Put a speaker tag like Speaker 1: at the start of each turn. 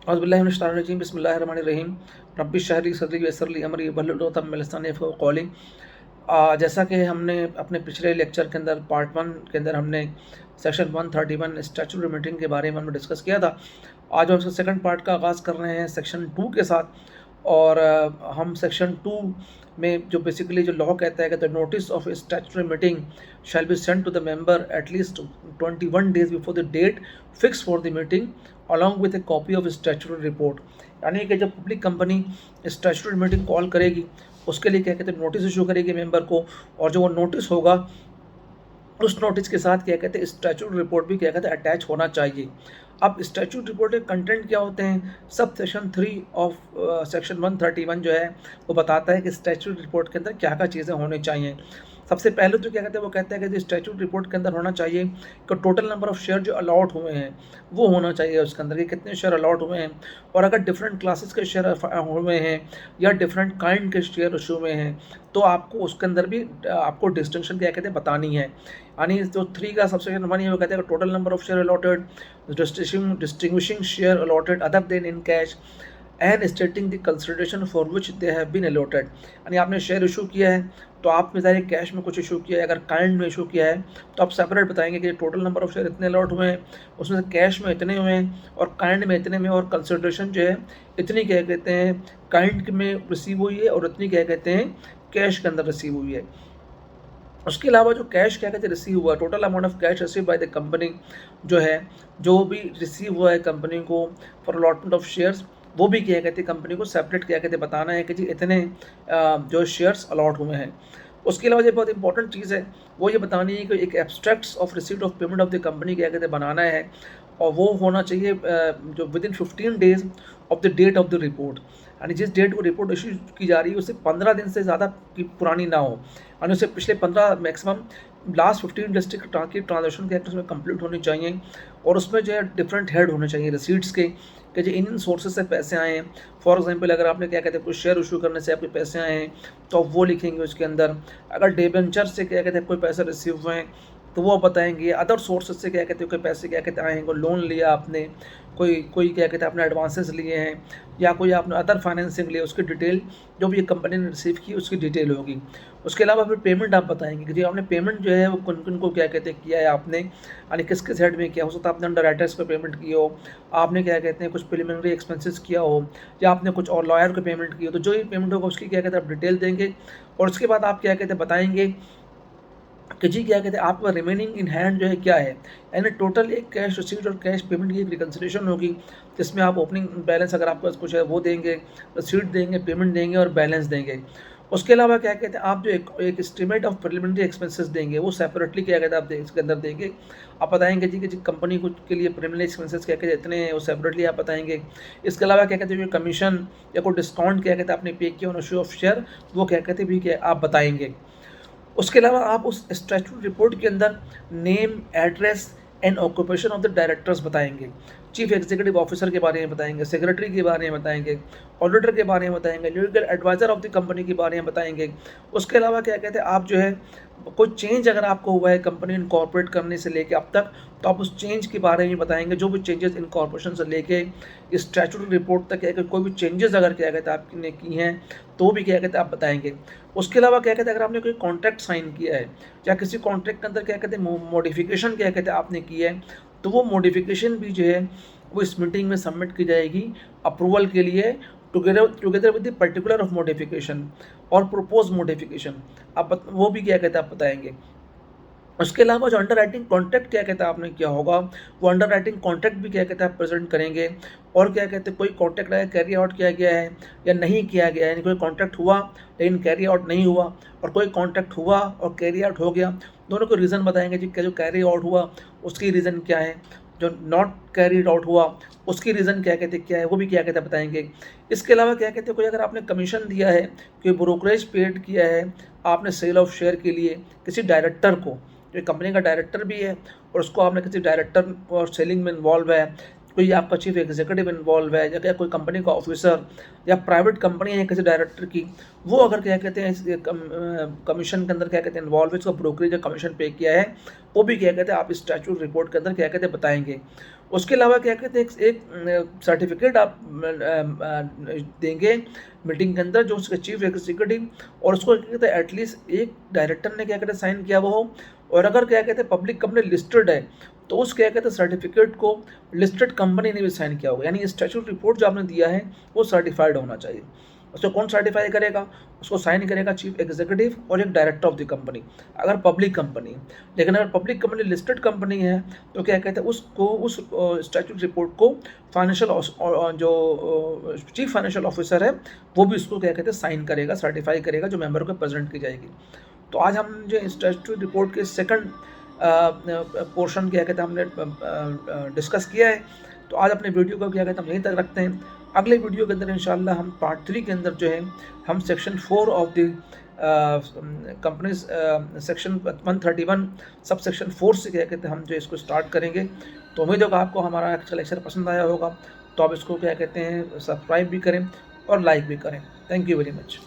Speaker 1: औज़ुबिल्लाहि बिस्मिल्लाहिर्रहमानिर्रहीम रब्बि इश्रह ली सदरी वयस्सिर ली अमरी वहलुल उक़दतम मिन लिसानी यफ़क़हू क़ौली। जैसा कि हमने अपने पिछले लेक्चर के अंदर पार्ट 1 के अंदर हमने सेक्शन 131 स्टैट्यूटरी मीटिंग के बारे में हमने डिस्कस किया था। आज हम सेकंड पार्ट का आगाज़ कर रहे हैं सेक्शन 2 के साथ। और हम सेक्शन 2 में जो बेसिकली जो लॉ कहता है कि the notice of statutory meeting shall be sent to the member at least 21 days before the date fix for the meeting along with a copy of statutory report. यानी कि जब public company statutory meeting call करेगी उसके लिए क्या कहते हैं notice issue करेगी मेंबर को, और जो वो नोटिस होगा उस नोटिस के साथ क्या कहते हैं स्टैट्यूटरी रिपोर्ट भी क्या कहते हैं अटैच होना चाहिए। अब स्टैट्यूटरी रिपोर्ट के कंटेंट क्या होते हैं, सब सेक्शन 3 ऑफ सेक्शन 131 जो है वो बताता है कि स्टैट्यूटरी रिपोर्ट के अंदर क्या क्या चीज़ें होनी चाहिए। सबसे पहले तो क्या कहते हैं वो कहते हैं कि स्टैट्यूटरी रिपोर्ट के अंदर होना चाहिए कि टोटल नंबर ऑफ शेयर जो अलॉट हुए हैं वो होना चाहिए उसके अंदर, कि कितने शेयर अलॉट हुए हैं, और अगर डिफरेंट क्लासेस के शेयर हुए हैं या डिफरेंट काइंड के शेयर इशू हुए हैं तो आपको उसके अंदर भी आपको डिस्टिंक्शन क्या कहते हैं बतानी है। यानी जो 3 का सबसेक्शन 1 है वो कहते हैं total number of share allotted, distinguishing share allotted other than in cash and stating the consideration for which they have been allotted. यानी आपने शेयर इशू किया है तो आपने ज़ाहिर कैश में कुछ इशू किया है, अगर काइंड में इशू किया है तो आप सेपरेट बताएंगे कि टोटल नंबर ऑफ शेयर इतने अलॉट हुए हैं, उसमें से कैश में इतने हुए हैं और काइंड में इतने में, और कंसिडरेशन जो है इतनी क्या कहते हैं काइंड में रिसीव हुई है और इतनी क्या कहते हैं कैश के अंदर रिसीव हुई है। उसके अलावा जो कैश क्या कहते हैं रिसीव हुआ, total amount of cash receive by the company जो है, जो भी रिसीव हुआ है कंपनी को फॉर अलॉटमेंट ऑफ शेयर्स, वो भी क्या कहते हैं कंपनी को सेपरेट क्या कहते हैं बताना है कि जी इतने जो शेयर्स अलॉट हुए हैं। उसके अलावा जो बहुत इंपॉर्टेंट चीज़ है वो ये बतानी है कि एक abstracts of receipt of payment of the company क्या कहते हैं बनाना है, और वो होना चाहिए जो within 15 days of the date of the report. यानी जिस डेट को रिपोर्ट इशू की जा रही है उससे 15 दिन से ज़्यादा की पुरानी ना हो, यानी उससे पिछले 15 मैक्सिमम लास्ट 15 डेज की ट्रांजेक्शन के उसमें कंप्लीट होनी चाहिए, और उसमें जो है डिफरेंट हेड होने चाहिए रिसीट्स के कि जो इन सोर्सेज से पैसे आए हैं। फॉर एग्जांपल अगर आपने क्या कहते हैं कुछ शेयर इशू करने से आपके पैसे आए हैं तो आप वो लिखेंगे उसके अंदर। अगर डिबेंचर से क्या कहते हैं कोई पैसे रिसीव हुए हैं तो वो बताएंगे। अदर सोर्सेज से क्या कहते हैं कोई पैसे क्या कहते हैं आए हैं, कोई लोन लिया आपने, कोई कोई क्या कहते हैं आपने एडवांसेस लिए हैं, या कोई आपने अदर फाइनेंसिंग लिए, उसकी डिटेल जो भी ये कंपनी ने रिसीव की उसकी डिटेल होगी। उसके अलावा फिर पेमेंट आप बताएंगे कि जी आपने पेमेंट जो है वो किन किन को क्या कहते हैं किया है आपने, यानी किस किस हेड में किया। हो सकता है आपने अंडर राइटर्स पर पेमेंट की हो, आपने क्या कहते हैं कुछ प्रिलिमिनरी एक्सपेंसेस किया हो, या आपने कुछ और लॉयर को पेमेंट की हो, तो जो ये पेमेंट होगा उसकी क्या कहते हैं आप डिटेल देंगे। और उसके बाद आप क्या कहते हैं बताएंगे कि जी क्या कहते हैं आपका रिमेनिंग इन हैंड जो है क्या है, यानी टोटल एक कैश रिसीव्ड और कैश पेमेंट की एक रिकन्सिलेशन होगी जिसमें आप ओपनिंग बैलेंस अगर आपके पास कुछ है वो देंगे, रिसीट देंगे, पेमेंट देंगे और बैलेंस देंगे। उसके अलावा क्या कहते हैं आप जो एक एस्टीमेट ऑफ प्रिलिमिनरी एक्सपेंसेस देंगे वो सेपरेटली क्या कहते हैं आप इसके अंदर देंगे। आप बताएंगे जी कि जी कंपनी को के लिए प्रिलिमिनरी एक्सपेंसेस क्या कहते हैं इतने हैं, वो सेपरेटली आप बताएंगे। इसके अलावा क्या कहते हैं जो कमीशन या कोई डिस्काउंट क्या कहते हैं आपने पे किया ऑन इशू ऑफ शेयर, वो क्या कहते हैं भी क्या आप बताएंगे। उसके अलावा आप उस स्टैट्यूटरी रिपोर्ट के अंदर name, address and occupation of the directors बताएंगे, चीफ एग्जीक्यूटिव ऑफिसर के बारे में बताएंगे, सेक्रेटरी के बारे में बताएंगे, ऑडिटर के बारे में बताएंगे, legal adviser of the company के बारे में बताएंगे। उसके अलावा क्या कहते हैं आप जो है कोई चेंज अगर आपको हुआ है कंपनी इनकॉर्पोरेट करने से लेके अब तक, तो आप उस चेंज के बारे में बताएंगे, जो भी चेंजेस इनकॉर्पोरेशन से लेके स्टैट्यूटरी रिपोर्ट तक क्या कहते कोई भी चेंजेस अगर क्या कहते हैं आपने की हैं तो भी क्या कहते हैं आप बताएंगे। उसके अलावा क्या कहते हैं अगर आपने कोई कॉन्ट्रैक्ट साइन किया है या किसी कॉन्ट्रैक्ट के अंदर क्या कहते हैं मॉडिफिकेशन क्या कहते हैं आपने की है, तो वो मॉडिफिकेशन भी जो है वो इस मीटिंग में सबमिट की जाएगी अप्रूवल के लिए, together with the particular of modification और प्रपोज मॉडिफिकेशन आप वो भी क्या कहते हैं आप बताएंगे। उसके अलावा जो अंडर राइटिंग कॉन्ट्रैक्ट क्या कहते हैं आपने किया होगा वो अंडर राइटिंग कॉन्ट्रैक्ट भी क्या कहते हैं आप प्रेजेंट करेंगे। और क्या कहते हैं कोई कॉन्ट्रैक्ट है कैरी आउट किया गया है या नहीं किया गया है, यानी कोई कॉन्ट्रैक्ट हुआ लेकिन कैरी आउट नहीं हुआ, और कोई कॉन्ट्रैक्ट हुआ और कैरी आउट हो गया, दोनों को रीज़न बताएंगे जी जो कैरी आउट हुआ उसकी रीज़न क्या है, जो नॉट कैरीड आउट हुआ उसकी रीज़न क्या कहते क्या है वो भी क्या कहते हैं बताएंगे। इसके अलावा क्या कहते हैं कोई अगर आपने कमीशन दिया है, कोई ब्रोकरेज पेड किया है आपने सेल ऑफ शेयर के लिए किसी डायरेक्टर को, जो कंपनी का डायरेक्टर भी है और उसको आपने किसी डायरेक्टर और सेलिंग में इन्वॉल्व है, कोई आपका चीफ एग्जीक्यूटिव इन्वॉल्व है या क्या कोई कंपनी का ऑफिसर या प्राइवेट कंपनी है किसी डायरेक्टर की, वो अगर क्या कहते हैं कमीशन के अंदर क्या कहते हैं इन्वॉल्व है, इसका ब्रोकरेज या कमीशन पे किया है, वो भी क्या कहते हैं आप स्टैट्यूट रिपोर्ट के अंदर क्या कहते हैं बताएंगे। उसके अलावा क्या कहते हैं, एक सर्टिफिकेट आप देंगे मीटिंग के अंदर, जो उसके चीफ एग्जीक्यूटिव और उसको क्या कहते हैं एटलीस्ट एक डायरेक्टर ने क्या कहते हैं साइन किया हुआ हो, और अगर क्या कहते हैं पब्लिक कंपनी लिस्टेड है तो उस क्या कहते हैं सर्टिफिकेट को लिस्टेड कंपनी ने भी साइन किया होगा, यानी स्टैट्यूट रिपोर्ट जो आपने दिया है वो सर्टिफाइड होना चाहिए। उसको कौन सर्टिफाई करेगा, उसको साइन करेगा चीफ एग्जीक्यूटिव और एक डायरेक्टर ऑफ द कंपनी, अगर पब्लिक कंपनी है। लेकिन अगर पब्लिक कंपनी लिस्टेड कंपनी है तो क्या कहते हैं उसको उस स्टैट्यूट रिपोर्ट को फाइनेंशियल जो चीफ फाइनेंशियल ऑफिसर है वो भी उसको क्या कहते हैं साइन करेगा, सर्टिफाई करेगा, जो मेंबर को प्रेजेंट की जाएगी। तो आज हम जो स्टैट्यूट रिपोर्ट के सेकंड पोर्शन क्या कहते हैं हमने डिस्कस किया है। तो आज अपने वीडियो को क्या कहते हैं हम यहीं तक रखते हैं। अगले वीडियो के अंदर इंशाल्लाह हम पार्ट 3 के अंदर जो है हम section 4 of the companies section 131 sub section 4 से क्या कहते हैं हम जो इसको स्टार्ट करेंगे। तो उम्मीद होगा आपको हमारा एक्चुअल लेक्चर पसंद आया होगा, तो आप इसको क्या कहते हैं सब्सक्राइब भी करें और लाइक भी करें। Thank you very much.